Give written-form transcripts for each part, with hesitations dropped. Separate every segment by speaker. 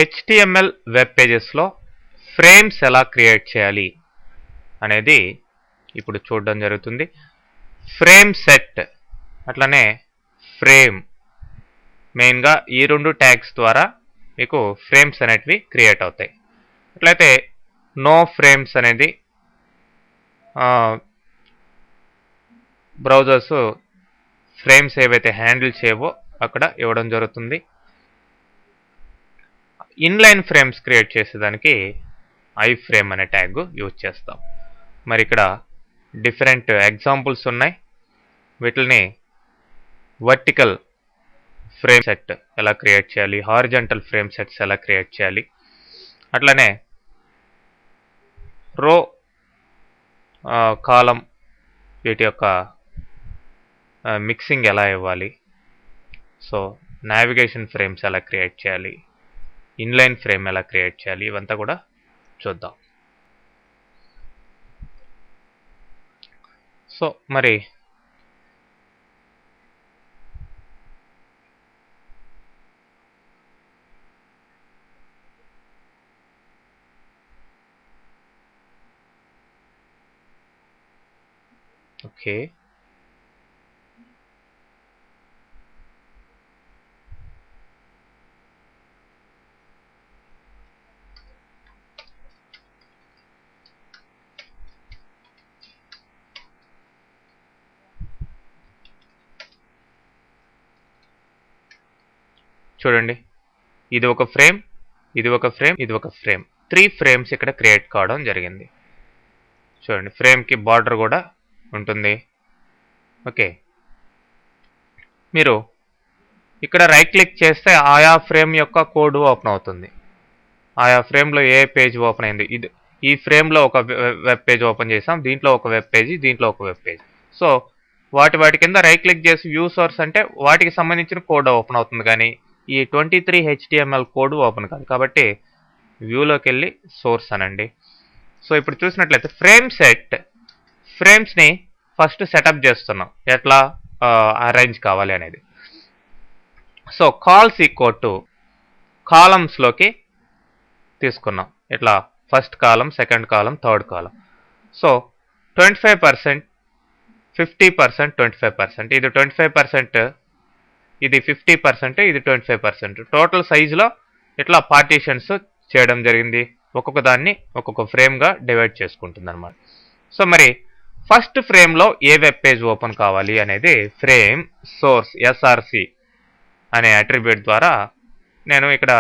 Speaker 1: HTML web పేజెస్లో frames ఎలా create చేయాలి అనేది ఇప్పుడు చూడడం జరుగుతుంది. ఫ్రేమ్ సెట్ అట్లనే ఫ్రేమ్ మెయిన్గా ఈ రెండు ట్యాగ్స్ ద్వారా మీకు ఫ్రేమ్స్ అనేటివి క్రియేట్ అవుతాయి. అట్లయితే నో ఫ్రేమ్స్ అనేది బ్రౌజర్స్ ఫ్రేమ్స్ ఏవైతే హ్యాండిల్ చేయవో అక్కడ ఇవ్వడం జరుగుతుంది. ఇన్లైన్ ఫ్రేమ్స్ క్రియేట్ చేసేదానికి ఐ ఫ్రేమ్ అనే ట్యాగ్ యూజ్ చేస్తాం. మరి ఇక్కడ డిఫరెంట్ ఎగ్జాంపుల్స్ ఉన్నాయి. వీటిని వర్టికల్ ఫ్రేమ్ సెట్ ఎలా క్రియేట్ చేయాలి, హారిజంటల్ ఫ్రేమ్ సెట్స్ ఎలా క్రియేట్ చేయాలి, అట్లనే రో కాలం వీటి యొక్క మిక్సింగ్ ఎలా ఇవ్వాలి, సో నావిగేషన్ ఫ్రేమ్స్ ఎలా క్రియేట్ చేయాలి, ఇన్లైన్ ఫ్రేమ్ ఎలా క్రియేట్ చేయాలి, ఇవంతా కూడా చూద్దాం. సో మరి ఓకే, చూడండి, ఇది ఒక ఫ్రేమ్, ఇది ఒక ఫ్రేమ్, ఇది ఒక ఫ్రేమ్, 3 ఫ్రేమ్స్ ఇక్కడ క్రియేట్ కావడం జరిగింది. చూడండి, ఫ్రేమ్కి బార్డర్ కూడా ఉంటుంది. ఓకే, మీరు ఇక్కడ రైట్ క్లిక్ చేస్తే ఆయా ఫ్రేమ్ యొక్క కోడ్ ఓపెన్ అవుతుంది. ఆయా ఫ్రేమ్లో ఏ పేజ్ ఓపెన్ అయింది, ఇది ఈ ఫ్రేమ్లో ఒక వెబ్ పేజ్ ఓపెన్ చేసాం, దీంట్లో ఒక వెబ్ పేజ్, దీంట్లో ఒక వెబ్ పేజ్. సో వాటి కింద రైట్ క్లిక్ చేసి వ్యూ సోర్స్ అంటే వాటికి సంబంధించిన కోడ్ ఓపెన్ అవుతుంది, కానీ ఈ 23 HTML కోడ్ ఓపెన్ కాదు. కాబట్టి వ్యూలోకి వెళ్ళి సోర్స్ అనండి. సో ఇప్పుడు చూసినట్లయితే ఫ్రేమ్ సెట్, ఫ్రేమ్స్ని ఫస్ట్ సెటప్ చేస్తున్నాం, ఎట్లా అరేంజ్ కావాలి అనేది. సో కాల్స్ ఈక్వల్ టు కాలమ్స్లోకి తీసుకున్నాం, ఇట్లా ఫస్ట్ కాలం, సెకండ్ కాలం, థర్డ్ కాలం. సో 25%, 50%, 25%, ఇది 25%, ఇది 50%, ఇది 25%. టోటల్ సైజులో ఇట్లా పార్టీషన్స్ చేయడం జరిగింది. ఒక్కొక్క దాన్ని ఒక్కొక్క ఫ్రేమ్గా డివైడ్ చేసుకుంటుంది అనమాట. సో మరి ఫస్ట్ ఫ్రేమ్లో ఏ వెబ్ పేజ్ ఓపెన్ కావాలి అనేది ఫ్రేమ్ సోర్స్ SRC అనే అట్రిబ్యూట్ ద్వారా నేను ఇక్కడ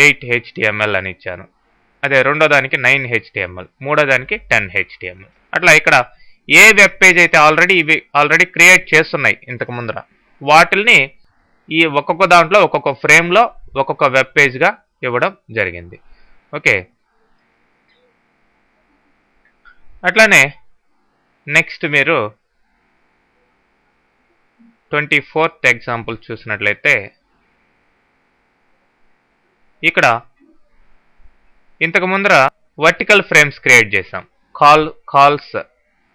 Speaker 1: 8 HTML అని ఇచ్చాను. అదే రెండో దానికి 9 HTML, మూడో దానికి 10 HTML. అట్లా ఇక్కడ ఏ వెబ్ పేజ్ అయితే ఆల్రెడీ క్రియేట్ చేస్తున్నాయి ఇంతకు ముందర, వాటిల్ని ఈ ఒక్కొక్క దాంట్లో ఒక్కొక్క ఫ్రేమ్లో ఒక్కొక్క వెబ్ పేజ్గా ఇవ్వడం జరిగింది. ఓకే, అట్లానే నెక్స్ట్ మీరు 24th ఎగ్జాంపుల్ చూసినట్లయితే ఇక్కడ ఇంతకు ముందర వర్టికల్ ఫ్రేమ్స్ క్రియేట్ చేసాం కాల్స్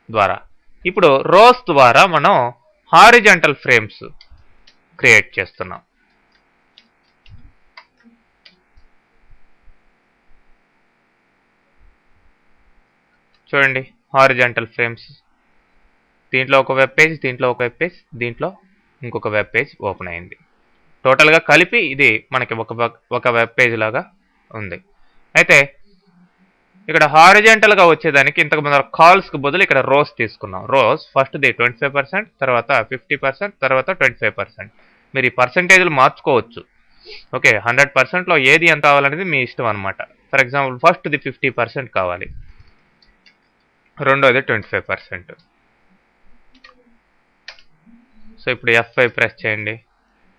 Speaker 1: ద్వారా. ఇప్పుడు రోస్ ద్వారా మనం హారిజంటల్ ఫ్రేమ్స్ క్రియేట్ చేస్తున్నాం. చూడండి, హారిజంటల్ ఫ్రేమ్స్, దీంట్లో ఒక వెబ్ పేజ్, దీంట్లో ఒక వెబ్ పేజ్, దీంట్లో ఇంకొక వెబ్ పేజ్ ఓపెన్ అయింది. టోటల్గా కలిపి ఇది మనకి ఒక వెబ్ పేజ్ లాగా ఉంది. అయితే ఇక్కడ హారిజంటల్గా వచ్చేదానికి ఇంతకు ముందు కాల్స్కి బదులు ఇక్కడ రోస్ తీసుకున్నాం. రోస్ ఫస్ట్ది 25%, తర్వాత 50%, తర్వాత 25%. మీరు ఈ పర్సంటేజ్లు మార్చుకోవచ్చు. ఓకే, 100%లో ఏది ఎంత కావాలనేది మీ ఇష్టం అనమాట. ఫర్ ఎగ్జాంపుల్ ఫస్ట్ది 50% కావాలి, రెండోది 25%. సో ఇప్పుడు F5 ప్రెస్ చేయండి.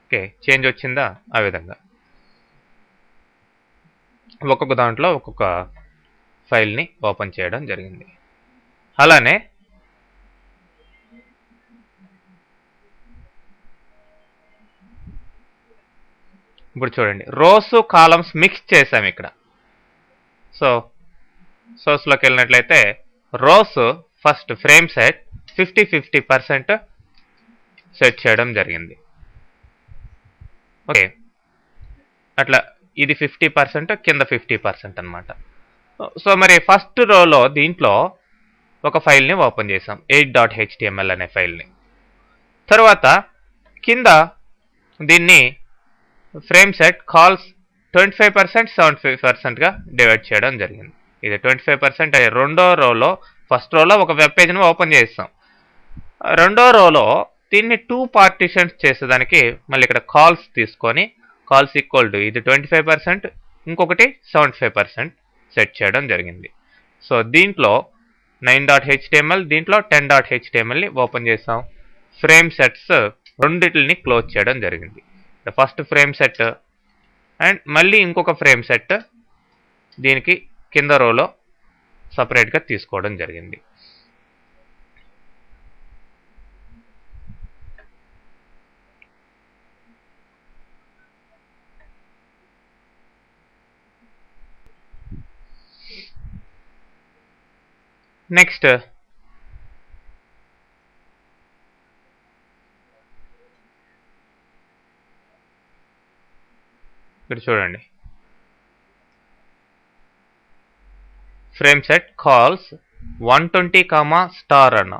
Speaker 1: ఓకే, చేంజ్ వచ్చిందా? ఆ విధంగా ఒక్కొక్క దాంట్లో ఒక్కొక్క ఫైల్ని ఓపెన్ చేయడం జరిగింది. అలానే ఇప్పుడు చూడండి, రోస్ కాలమ్స్ మిక్స్ చేసాం ఇక్కడ. సో సోర్స్లోకి వెళ్ళినట్లయితే రోస్ ఫస్ట్ ఫ్రేమ్ సెట్ 50% సెట్ చేయడం జరిగింది. ఓకే, అట్లా ఇది 50%, కింద 50% అనమాట. సో మరి ఫస్ట్ రోలో దీంట్లో ఒక ఫైల్ని ఓపెన్ చేసాం, 8.html అనే ఫైల్ని. తర్వాత కింద దీన్ని ఫ్రేమ్ సెట్ కాల్స్ 25%, 75%గా డివైడ్ చేయడం జరిగింది. ఇది 25% అయ్యే రెండో రోలో, ఫస్ట్ రోలో ఒక వెబ్ పేజ్ని ఓపెన్ చేస్తాం. రెండో రోలో దీన్ని 2 పార్టిషన్స్ చేసేదానికి మళ్ళీ ఇక్కడ కాల్స్ తీసుకొని కాల్స్ ఈక్వల్ టు ఇది 25%, ఇంకొకటి 75% సెట్ చేయడం జరిగింది. సో దీంట్లో 9.html, దీంట్లో 10.htmlని ఓపెన్ చేసాం. ఫ్రేమ్ సెట్స్ రెండిటిని క్లోజ్ చేయడం జరిగింది. ఫస్ట్ ఫ్రేమ్ సెట్ అండ్ మళ్ళీ ఇంకొక ఫ్రేమ్ సెట్ దీనికి కింద రోలో సపరేట్గా తీసుకోవడం జరిగింది. నెక్స్ట్ ఇక్కడ చూడండి, ఫ్రేమ్ సెట్ కాల్స్ 120, స్టార్ అన్న.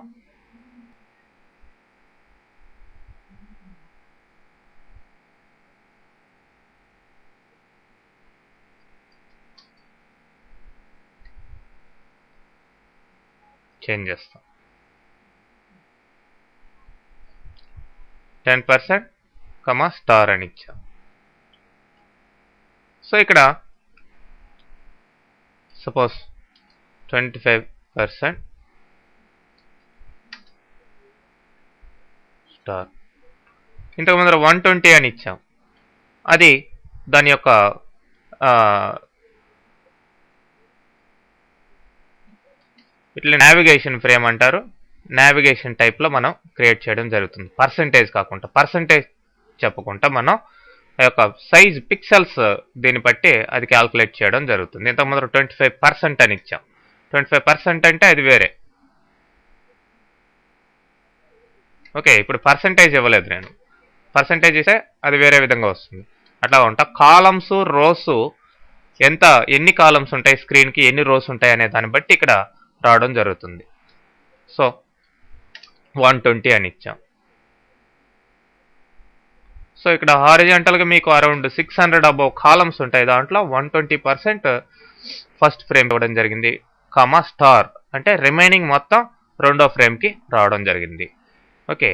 Speaker 1: చేంజ్ చేస్తాం. 10%, స్టార్ అని ఇచ్చాం. సో ఇక్కడ సపోజ్ 25% స్టార్. ఇంతకు ముందర 120 అని ఇచ్చాం. అది దాని యొక్క ఇట్లా నావిగేషన్ ఫ్రేమ్ అంటారు. నావిగేషన్ టైప్లో మనం క్రియేట్ చేయడం జరుగుతుంది. పర్సంటేజ్ కాకుండా, పర్సంటేజ్ చెప్పకుండా మనం ఆ యొక్క సైజ్ పిక్సెల్స్ దీన్ని బట్టి అది క్యాల్కులేట్ చేయడం జరుగుతుంది. ఇంతకు ముందర 25% అని ఇచ్చాం. 25% అంటే అది వేరే. ఓకే, ఇప్పుడు పర్సంటేజ్ ఇవ్వలేదు నేను. పర్సంటేజ్ ఇస్తే అది వేరే విధంగా వస్తుంది. అట్లా ఉంటా కాలమ్స్, రోస్ ఎన్ని కాలమ్స్ ఉంటాయి స్క్రీన్కి, ఎన్ని రోస్ ఉంటాయి అనే దాన్ని బట్టి ఇక్కడ రావడం జరుగుతుంది. సో 120 అని ఇచ్చాం. సో ఇక్కడ హారిజాంటల్గా మీకు అరౌండ్ 600 అబౌవ్ కాలమ్స్ ఉంటాయి. దాంట్లో 120% ఫస్ట్ ఫ్రేమ్ ఇవ్వడం జరిగింది, స్టార్ అంటే రిమైనింగ్ మొత్తం రెండో ఫ్రేమ్కి రావడం జరిగింది. ఓకే,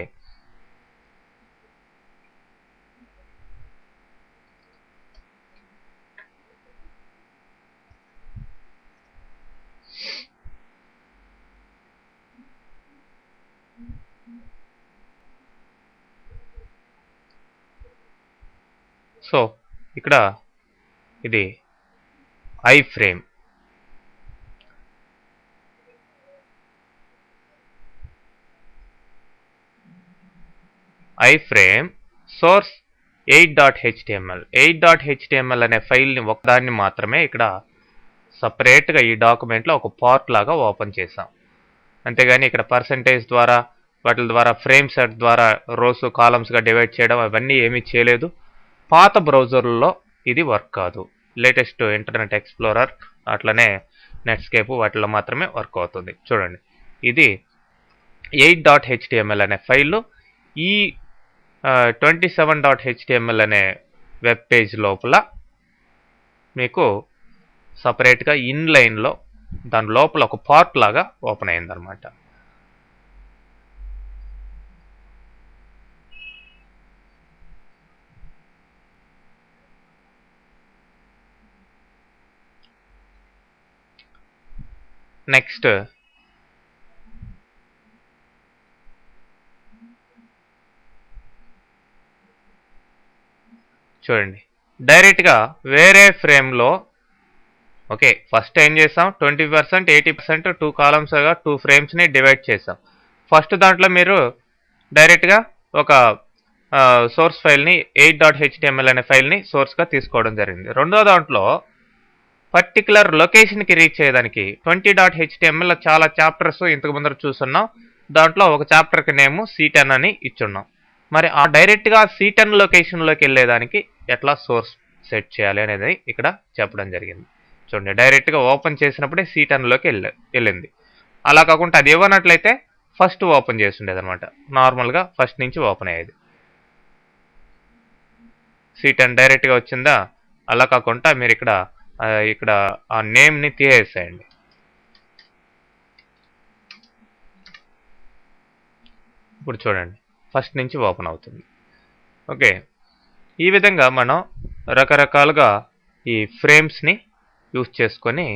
Speaker 1: సో ఇక్కడ ఇది I frame. I frame source 8.html. 8.html అనే ఫైల్ని ఒకదాన్ని మాత్రమే ఇక్కడ సపరేట్గా ఈ డాక్యుమెంట్లో ఒక పార్ట్ లాగా ఓపెన్ చేసాం. అంతేగాని ఇక్కడ పర్సంటేజ్ ద్వారా, వాటి ద్వారా ఫ్రేమ్ సెట్ ద్వారా రోస్ కాలమ్స్గా డివైడ్ చేయడం అవన్నీ ఏమీ చేయలేదు. పాత బ్రౌజర్లలో ఇది వర్క్ కాదు. లేటెస్ట్ ఇంటర్నెట్ ఎక్స్ప్లోరర్ అట్లనే నెట్స్కేప్ వాటిలో మాత్రమే వర్క్ అవుతుంది. చూడండి, ఇది 8.html అనే ఫైల్ ఈ 27.html అనే వెబ్ పేజ్ లోపల మీకు సపరేట్గా ఇన్లైన్లో దాని లోపల ఒక పార్ట్ లాగా ఓపెన్ అయిందనమాట. నెక్స్ట్ చూడండి, డైరెక్ట్గా వేరే ఫ్రేమ్లో. ఓకే, ఫస్ట్ ఏం చేసాం, 20%, 80% 2 కాలమ్స్గా 2 ఫ్రేమ్స్ని డివైడ్ చేసాం. ఫస్ట్ దాంట్లో మీరు డైరెక్ట్గా ఒక సోర్స్ ఫైల్ని 8.html అనే ఫైల్ని సోర్స్గా తీసుకోవడం జరిగింది. రెండో దాంట్లో పర్టికులర్ లొకేషన్కి రీచ్ అయ్యేదానికి 20.html చాలా చాప్టర్స్ ఇంతకు ముందర చూస్తున్నాం. దాంట్లో ఒక చాప్టర్కి నేమ్ C10 అని ఇచ్చున్నాం. మరి ఆ డైరెక్ట్గా C10 లొకేషన్లోకి వెళ్ళేదానికి ఎట్లా సోర్స్ సెట్ చేయాలి అనేది ఇక్కడ చెప్పడం జరిగింది. చూడండి డైరెక్ట్గా ఓపెన్ చేసినప్పుడే C10లోకి వెళ్ళింది. అలా కాకుండా అది ఇవ్వనట్లయితే ఫస్ట్ ఓపెన్ చేసి ఉండేది అనమాట. నార్మల్గా ఫస్ట్ నుంచి ఓపెన్ అయ్యేది. C10 డైరెక్ట్గా వచ్చిందా? అలా కాకుండా మీరు ఇక్కడ ఆ నేమ్ని తీసేసేయండి. ఇప్పుడు చూడండి ఫస్ట్ నుంచి ఓపెన్ అవుతుంది. ఓకే, ఈ విధంగా మనం రకరకాలుగా ఈ ఫ్రేమ్స్ని యూస్ చేసుకొని